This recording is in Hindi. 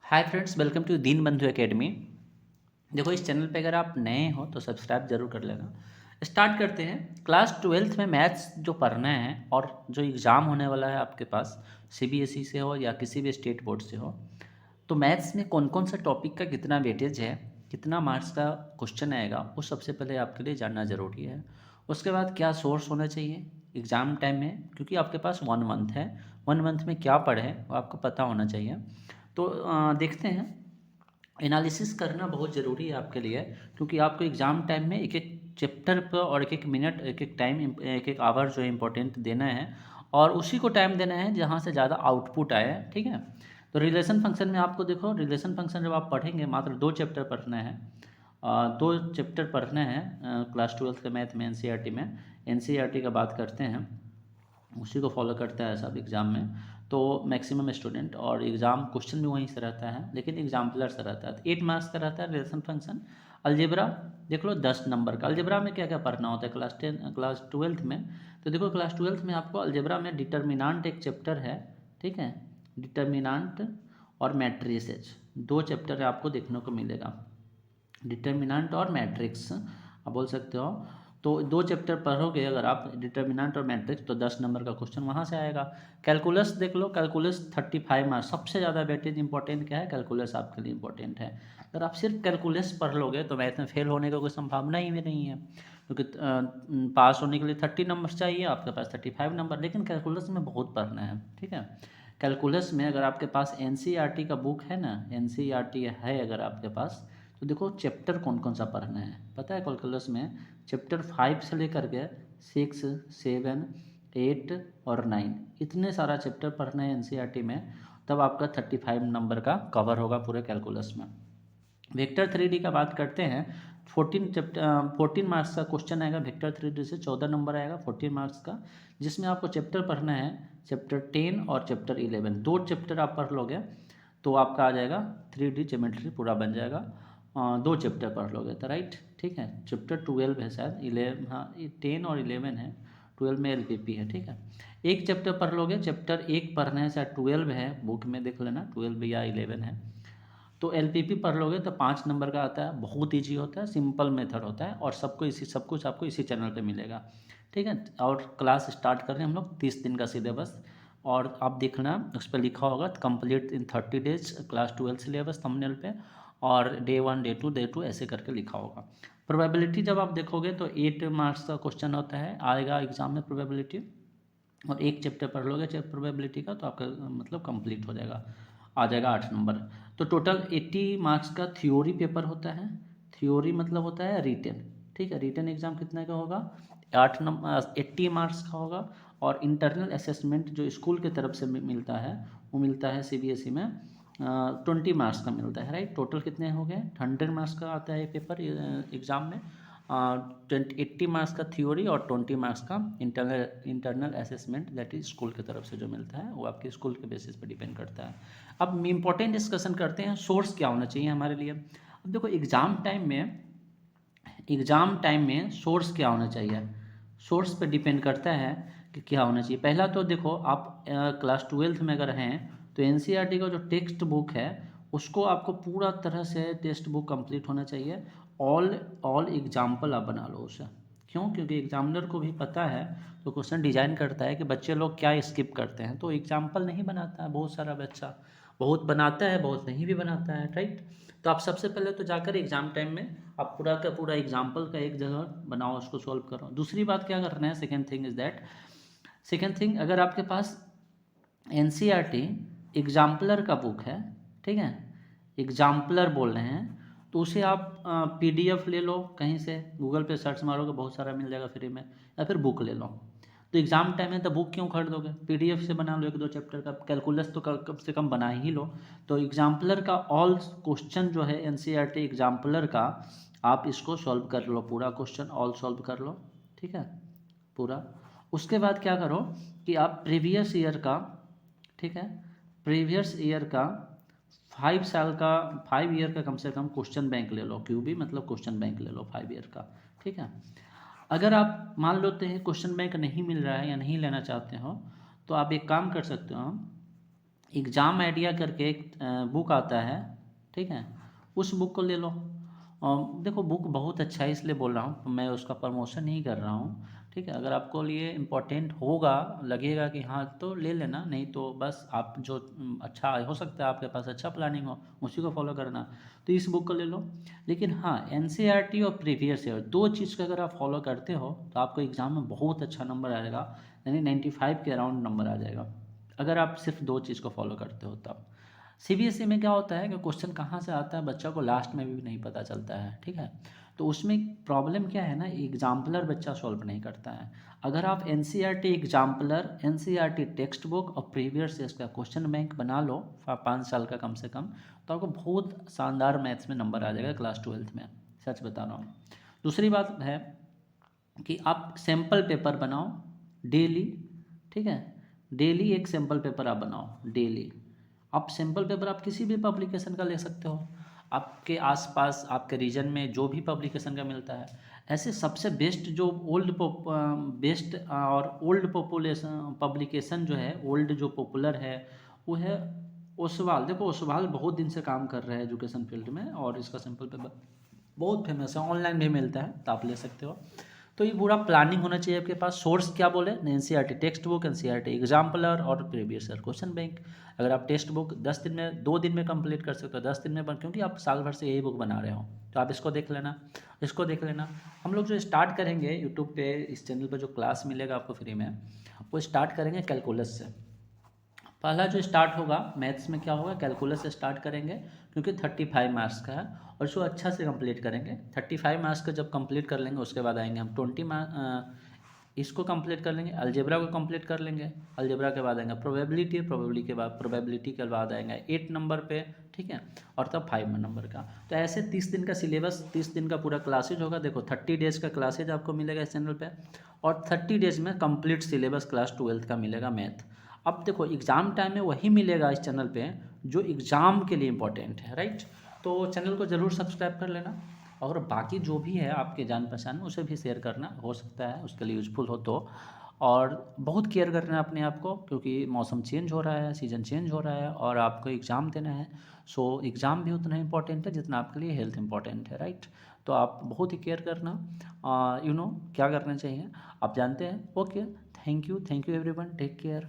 हाय फ्रेंड्स, वेलकम टू दीन बंधु एकेडमी। देखो, इस चैनल पे अगर आप नए हो तो सब्सक्राइब जरूर कर लेना। स्टार्ट करते हैं। क्लास ट्वेल्थ में मैथ्स जो पढ़ना है और जो एग्ज़ाम होने वाला है आपके पास, सीबीएसई से हो या किसी भी स्टेट बोर्ड से हो, तो मैथ्स में कौन कौन सा टॉपिक का कितना वेटेज है, कितना मार्क्स का क्वेश्चन आएगा, वो सबसे पहले आपके लिए जानना ज़रूरी है। उसके बाद क्या सोर्स होना चाहिए एग्ज़ाम टाइम में, क्योंकि आपके पास 1 मंथ है। 1 मंथ में क्या पढ़ें वो आपको पता होना चाहिए। तो देखते हैं। एनालिसिस करना बहुत ज़रूरी है आपके लिए, क्योंकि आपको एग्ज़ाम टाइम में एक एक चैप्टर पर और एक एक मिनट, एक एक टाइम, एक एक आवर जो है इम्पोर्टेंट देना है, और उसी को टाइम देना है जहाँ से ज़्यादा आउटपुट आए। ठीक है। तो रिलेशन फंक्शन में आपको देखो, रिलेशन फंक्शन जब आप पढ़ेंगे मात्र 2 चैप्टर पढ़ना है। 2 चैप्टर पढ़ना है क्लास ट्वेल्थ के मैथ में, एनसीईआरटी में। एनसीईआरटी का बात करते हैं, उसी को फॉलो करता है सब एग्ज़ाम में। तो मैक्सिमम स्टूडेंट, और एग्ज़ाम क्वेश्चन भी वहीं से रहता है, लेकिन एग्जाम्पलर से रहता है। तो 8 मार्क्स का रहता है रिलेशन फंक्शन। अलजेब्रा देख लो 10 नंबर का। अलजेब्रा में क्या क्या पढ़ना होता है क्लास ट्वेल्थ में? तो देखो, क्लास ट्वेल्थ में आपको अलजेब्रा में डिटर्मिनांट एक चैप्टर है। ठीक है। डिटर्मिनांट और मैट्रिसेज 2 चैप्टर आपको देखने को मिलेगा। डिटर्मिनेंट और मैट्रिक्स आप बोल सकते हो। तो 2 चैप्टर पढ़ोगे अगर आप, डिटर्मिनेंट और मैट्रिक्स, तो 10 नंबर का क्वेश्चन वहाँ से आएगा। कैलकुलस देख लो, कैलकुलस 35 मार्क्स। सबसे ज़्यादा वेटेज इंपॉर्टेंट क्या है? कैलकुलस आपके लिए इंपॉर्टेंट है। अगर आप सिर्फ कैलकुलस पढ़ लोगे तो मैथ में फेल होने का कोई संभावना ही नहीं है, क्योंकि पास होने के लिए 30 नंबर चाहिए, आपके पास 35 नंबर, लेकिन कैलकुलस में बहुत पढ़ना है। ठीक है। कैलकुलस में अगर आपके पास एनसीईआरटी का बुक है ना, एनसीईआरटी है अगर आपके पास, तो देखो चैप्टर कौन कौन सा पढ़ना है पता है कैलकुलस में? चैप्टर 5 से लेकर के 6, 7, 8 और 9, इतने सारा चैप्टर पढ़ना है एनसीईआरटी में। तब आपका 35 नंबर का कवर होगा पूरे कैलकुलस में। वेक्टर 3D का बात करते हैं। 14 मार्क्स का क्वेश्चन आएगा वेक्टर 3D से। 14 नंबर आएगा 14 मार्क्स का, जिसमें आपको चैप्टर पढ़ना है चैप्टर 10 और चैप्टर 11। 2 चैप्टर आप पढ़ लोगे तो आपका आ जाएगा 3D ज्योमेट्री पूरा बन जाएगा। 2 चैप्टर पढ़ लोगे तो राइट। ठीक है। चैप्टर 12 है शायद, 11, हाँ 10 और 11 है। 12 में एलपीपी है। ठीक है। एक चैप्टर पढ़ लोगे, चैप्टर 1 पढ़ना है, शायद 12 है, बुक में देख लेना 12 या 11 है। तो एलपीपी पढ़ लोगे तो 5 नंबर का आता है। बहुत ईजी होता है, सिंपल मेथड होता है, और सब कुछ आपको इसी चैनल पे मिलेगा। ठीक है। और क्लास स्टार्ट कर रहे हैं हम लोग, 30 दिन का सिलेबस। और आप देखना, उस पर लिखा होगा complete in 30 days class 12 syllabus thumbnail पे, और डे 1, डे 2, डे 2 ऐसे करके लिखा होगा। प्रोबेबिलिटी जब आप देखोगे तो 8 मार्क्स का क्वेश्चन होता है, आएगा एग्जाम में प्रोबेबिलिटी। और एक चैप्टर पढ़ लोगे प्रोबेबिलिटी का, तो आपका मतलब कंप्लीट हो जाएगा, आ जाएगा 8 नंबर। तो टोटल 80 मार्क्स का थ्योरी पेपर होता है। थ्योरी मतलब होता है रिटन। ठीक है। रिटन एग्जाम कितने का होगा? 80 मार्क्स का होगा। और इंटरनल असेसमेंट जो स्कूल की तरफ से मिलता है, वो मिलता है सीबीएसई में 20 मार्क्स का मिलता है। राइट। टोटल कितने हो गए? 100 मार्क्स का आता है पेपर एग्ज़ाम में। 80 मार्क्स का थ्योरी और 20 मार्क्स का internal assessment, that is school की तरफ से जो मिलता है, वो आपके स्कूल के बेसिस पर डिपेंड करता है। अब इम्पोर्टेंट डिस्कशन करते हैं, सोर्स क्या होना चाहिए हमारे लिए। अब देखो, एग्ज़ाम टाइम में सोर्स क्या होना चाहिए, सोर्स पे डिपेंड करता है कि क्या होना चाहिए। पहला तो देखो, आप क्लास ट्वेल्थ में अगर हैं तो एनसीईआरटी का जो टेक्स्ट बुक है, उसको आपको पूरा तरह से टेक्स्ट बुक कंप्लीट होना चाहिए। ऑल ऑल एग्जाम्पल आप बना लो उसे। क्यों? क्योंकि एग्जामिनर को भी पता है, तो क्वेश्चन डिजाइन करता है कि बच्चे लोग क्या स्किप करते हैं, तो एग्जाम्पल नहीं बनाता है बहुत सारा बच्चा, बहुत बनाता है, बहुत नहीं भी बनाता है। राइट। तो आप सबसे पहले तो जाकर एग्जाम टाइम में आप पूरा का पूरा एग्जाम्पल का एक जगह बनाओ, उसको सॉल्व करो। दूसरी बात क्या करना है, सेकेंड थिंग, अगर आपके पास एनसीईआरटी एग्जाम्पलर का बुक है, ठीक है, एग्जाम्पलर बोल रहे हैं, तो उसे आप पीडीएफ ले लो कहीं से, गूगल पे सर्च मारोगे बहुत सारा मिल जाएगा फ्री में, या फिर बुक ले लो। तो एग्ज़ाम टाइम है तो बुक क्यों खरीदोगे? पीडीएफ से बना लो 1-2 चैप्टर का। कैलकुलस तो कम से कम बना ही लो। तो एग्जाम्पलर का ऑल क्वेश्चन जो है एनसीईआरटी एग्जाम्पलर का, आप इसको सॉल्व कर लो, पूरा क्वेश्चन ऑल सॉल्व कर लो। ठीक है, पूरा। उसके बाद क्या करो कि आप प्रीवियस ईयर का, ठीक है, प्रीवियस ईयर का 5 साल का, 5 ईयर का कम से कम क्वेश्चन बैंक ले लो। क्यूबी मतलब क्वेश्चन बैंक ले लो 5 ईयर का। ठीक है। अगर आप मान लेते हैं क्वेश्चन बैंक नहीं मिल रहा है या नहीं लेना चाहते हो, तो आप एक काम कर सकते हो, एग्ज़ाम आइडिया करके एक बुक आता है, ठीक है, उस बुक को ले लो। देखो बुक बहुत अच्छा है इसलिए बोल रहा हूँ, मैं उसका प्रमोशन नहीं कर रहा हूँ, ठीक है। अगर आपको लिए इम्पोर्टेंट होगा, लगेगा कि हाँ, तो ले लेना, नहीं तो बस आप जो अच्छा हो सकता है आपके पास अच्छा प्लानिंग हो, उसी को फॉलो करना, तो इस बुक को ले लो। लेकिन हाँ, एनसीईआरटी और प्रीवियस ईयर दो चीज़ को अगर आप फॉलो करते हो तो आपको एग्ज़ाम में बहुत अच्छा नंबर आएगा, यानी 95 के अराउंड नंबर आ जाएगा, अगर आप सिर्फ दो चीज़ को फॉलो करते हो तब। सीबीएसई में क्या होता है कि क्वेश्चन कहाँ से आता है बच्चा को लास्ट में भी नहीं पता चलता है, ठीक है। तो उसमें प्रॉब्लम क्या है ना, एग्जाम्पलर बच्चा सॉल्व नहीं करता है। अगर आप NCERT exemplar, NCERT text book और प्रीवियस ईयर का क्वेश्चन बैंक बना लो 5 साल का कम से कम, तो आपको बहुत शानदार मैथ्स में नंबर आ जाएगा क्लास 12th में, सच बता रहा हूँ। दूसरी बात है कि आप सैम्पल पेपर बनाओ डेली, ठीक है, डेली एक सैम्पल पेपर आप बनाओ डेली। आप सैम्पल पेपर आप किसी भी पब्लिकेशन का ले सकते हो, आपके आसपास आपके रीजन में जो भी पब्लिकेशन का मिलता है। ऐसे सबसे बेस्ट जो बेस्ट और ओल्ड पॉपुलेशन पब्लिकेशन जो है, ओल्ड जो पॉपुलर है वो है ओसवाल। देखो ओसवाल बहुत दिन से काम कर रहे हैं एजुकेशन फील्ड में, और इसका सैम्पल पेपर बहुत फेमस है, ऑनलाइन भी मिलता है तो आप ले सकते हो। तो ये पूरा प्लानिंग होना चाहिए आपके पास। सोर्स क्या बोले, NCERT text book, NCERT exemplar और प्रीवियस ईयर क्वेश्चन बैंक। अगर आप टेक्स्ट बुक 10 दिन में 2 दिन में कंप्लीट कर सकते हो, 10 दिन में क्योंकि आप साल भर से यही बुक बना रहे हो, तो आप इसको देख लेना, इसको देख लेना। हम लोग जो स्टार्ट करेंगे यूट्यूब पे, इस चैनल पर जो क्लास मिलेगा आपको फ्री में, वो स्टार्ट करेंगे कैलकुलस से। पहला जो स्टार्ट होगा मैथ्स में क्या होगा, कैलकुलस से स्टार्ट करेंगे, क्योंकि 35 मार्क्स का है और इसको अच्छा से कंप्लीट करेंगे। 35 मार्क्स का जब कंप्लीट कर लेंगे उसके बाद आएंगे हम 20 इसको कंप्लीट कर लेंगे, अलजेब्रा को कंप्लीट कर लेंगे, अलजेब्रा के बाद आएंगे प्रोबेबिलिटी, प्रोबेबिलिटी के बाद आएंगे 8 नंबर पे, ठीक है, और तब 5 नंबर का। तो ऐसे 30 दिन का सिलेबस, 30 दिन का पूरा क्लासेज होगा। देखो 30 डेज का क्लासेज आपको मिलेगा इस चैनल पे, और 30 डेज में कंप्लीट सिलेबस क्लास 12th का मिलेगा मैथ। अब देखो एग्ज़ाम टाइम में वही मिलेगा इस चैनल पे जो एग्ज़ाम के लिए इम्पोर्टेंट है, राइट। तो चैनल को ज़रूर सब्सक्राइब कर लेना, और बाकी जो भी है आपके जान पहचान में उसे भी शेयर करना, हो सकता है उसके लिए यूजफुल हो तो। और बहुत केयर करना है अपने आप को, क्योंकि मौसम चेंज हो रहा है, सीज़न चेंज हो रहा है, और आपको एग्ज़ाम देना है। सो एग्ज़ाम भी उतना इंपॉर्टेंट है जितना आपके लिए हेल्थ इंपॉर्टेंट है, राइट। तो आप बहुत ही केयर करना, क्या करना चाहिए आप जानते हैं। Okay, thank you everyone, take care.